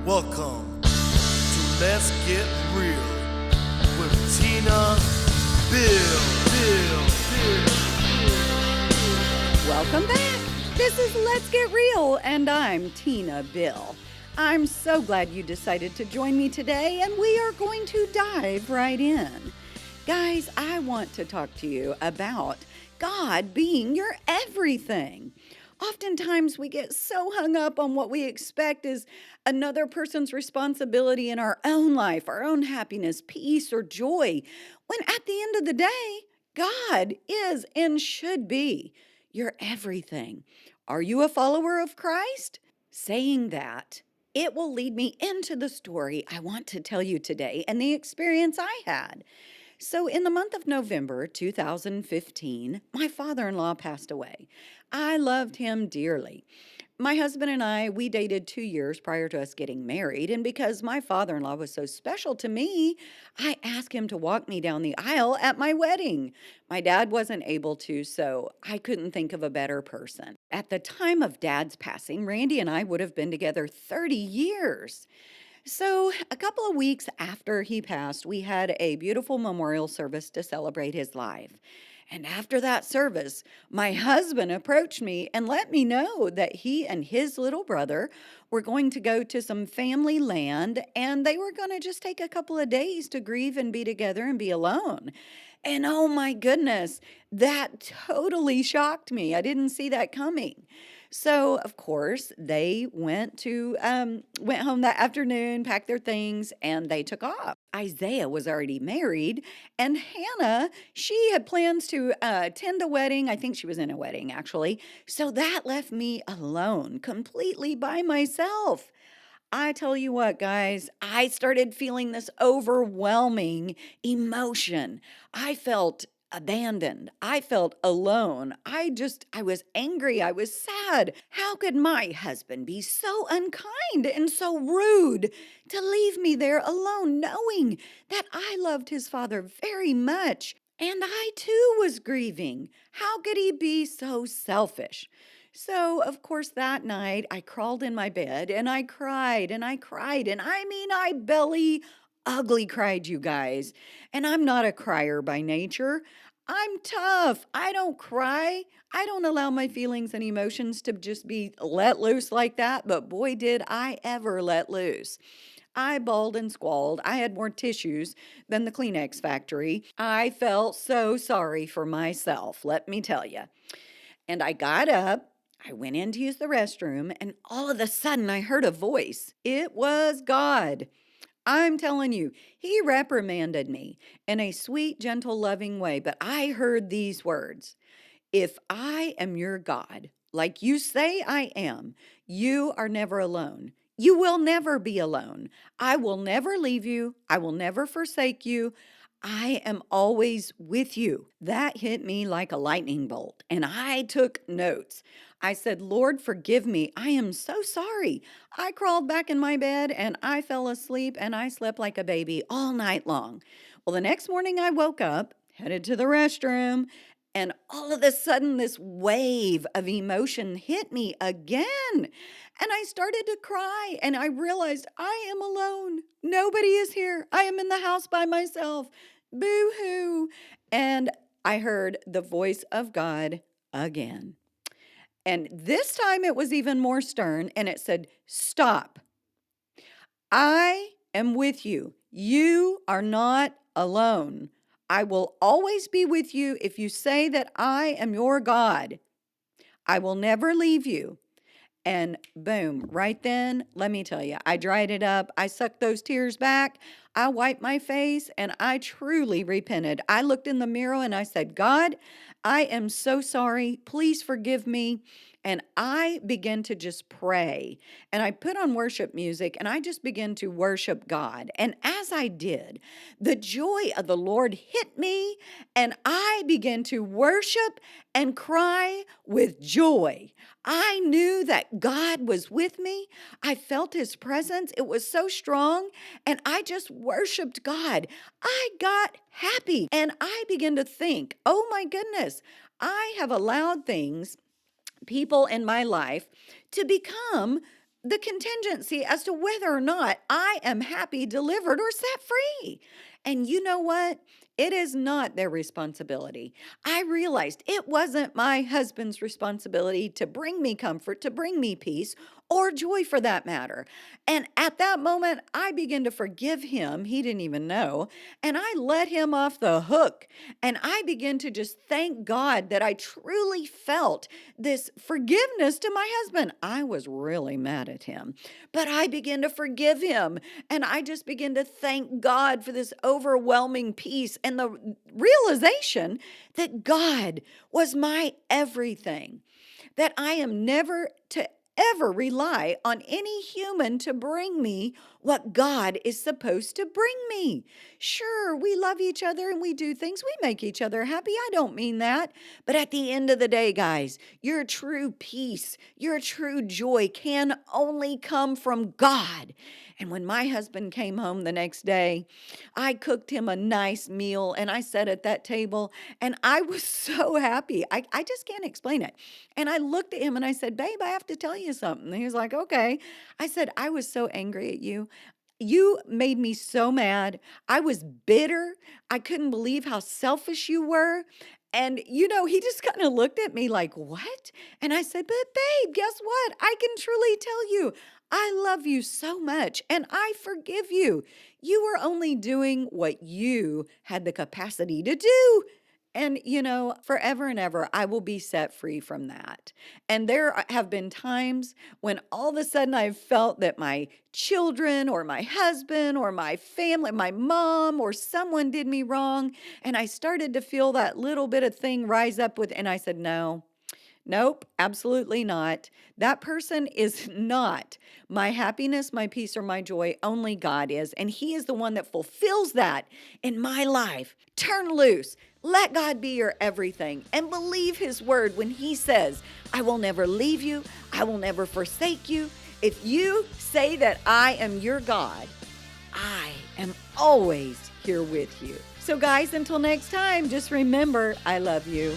Welcome to Let's Get Real with Tina, Bill. Welcome back. This is Let's Get Real, and I'm Tina Bill. I'm so glad you decided to join me today, and we are going to dive right in. Guys, I want to talk to you about God being your everything. Oftentimes, we get so hung up on what we expect is another person's responsibility in our own life, our own happiness, peace, or joy, when at the end of the day, God is and should be your everything. Are you a follower of Christ? Saying that, it will lead me into the story I want to tell you today and the experience I had. So, in the month of November 2015, my father in law passed away. I loved him dearly. My husband and I, we dated 2 years prior to us getting married. And because my father in law was so special to me, I asked him to walk me down the aisle at my wedding. My dad wasn't able to, so I couldn't think of a better person. At the time of dad's passing, Randy and I would have been together 30 years. So, a couple of weeks after he passed, we had a beautiful memorial service to celebrate his life. And after that service, my husband approached me and let me know that he and his little brother were going to go to some family land and they were going to just take a couple of days to grieve and be together and be alone. And oh my goodness, that totally shocked me. I didn't see that coming. So, of course, they went home that afternoon, packed their things, and they took off. Isaiah was already married, and Hannah, she had plans to attend a wedding. I think she was in a wedding, actually. So that left me alone, completely by myself. I tell you what, guys, I started feeling this overwhelming emotion. I felt abandoned. I felt alone. I was angry. I was sad. How could my husband be so unkind and so rude to leave me there alone, knowing that I loved his father very much? And I too was grieving. How could he be so selfish? So, of course, that night I crawled in my bed and I cried and I cried. And I mean, I belly ugly cried, you guys. And I'm not a crier by nature. I'm tough. I don't cry. I don't allow my feelings and emotions to just be let loose like that. But boy, did I ever let loose. I bawled and squalled. I had more tissues than the Kleenex factory. I felt so sorry for myself, let me tell you. And I got up. I went in to use the restroom, and all of a sudden I heard a voice. It was God. I'm telling you, he reprimanded me in a sweet, gentle, loving way, but I heard these words. If I am your God, like you say I am, you are never alone. You will never be alone. I will never leave you. I will never forsake you. I am always with you. That hit me like a lightning bolt, and I took notes. I said, Lord, forgive me. I am so sorry. I crawled back in my bed and I fell asleep and I slept like a baby all night long. Well, the next morning I woke up, headed to the restroom, and all of a sudden this wave of emotion hit me again. And I started to cry and I realized I am alone. Nobody is here. I am in the house by myself. Boo hoo. And I heard the voice of God again. And this time it was even more stern and it said, Stop. I am with you. You are not alone. I will always be with you if you say that I am your God. I will never leave you. And boom, right then, let me tell you, I dried it up. I sucked those tears back. I wiped my face and I truly repented. I looked in the mirror and I said, God, I am so sorry. Please forgive me. And I began to just pray. And I put on worship music and I just began to worship God. And as I did, the joy of the Lord hit me and I began to worship and cry with joy. I knew that God was with me. I felt his presence. It was so strong. And I just worshiped God. I got happy. And I began to think, oh my goodness, I have allowed things, people in my life, to become the contingency as to whether or not I am happy, delivered, or set free. And you know what? It is not their responsibility. I realized it wasn't my husband's responsibility to bring me comfort, to bring me peace, or joy for that matter. And at that moment, I began to forgive him. He didn't even know. And I let him off the hook. And I began to just thank God that I truly felt this forgiveness to my husband. I was really mad at him, but I began to forgive him. And I just began to thank God for this overwhelming peace and the realization that God was my everything, that I am never to ever rely on any human to bring me what God is supposed to bring me. Sure, we love each other and we do things. We make each other happy. I don't mean that. But at the end of the day, guys, your true peace, your true joy can only come from God. And when my husband came home the next day, I cooked him a nice meal and I sat at that table and I was so happy. I just can't explain it. And I looked at him and I said, "Babe, I have to tell you something." And he was like, "Okay." I said, "I was so angry at you. You made me so mad. I was bitter. I couldn't believe how selfish you were." And, he just kind of looked at me like, "What?" And I said, "But babe, guess what? I can truly tell you, I love you so much and I forgive you. You were only doing what you had the capacity to do." And, forever and ever, I will be set free from that. And there have been times when all of a sudden I've felt that my children or my husband or my family, my mom or someone did me wrong. And I started to feel that little bit of thing rise up and I said, "No. Nope, absolutely not. That person is not my happiness, my peace, or my joy. Only God is. And He is the one that fulfills that in my life." Turn loose. Let God be your everything and believe His word when He says, "I will never leave you. I will never forsake you." If you say that I am your God, I am always here with you. So guys, until next time, just remember, I love you.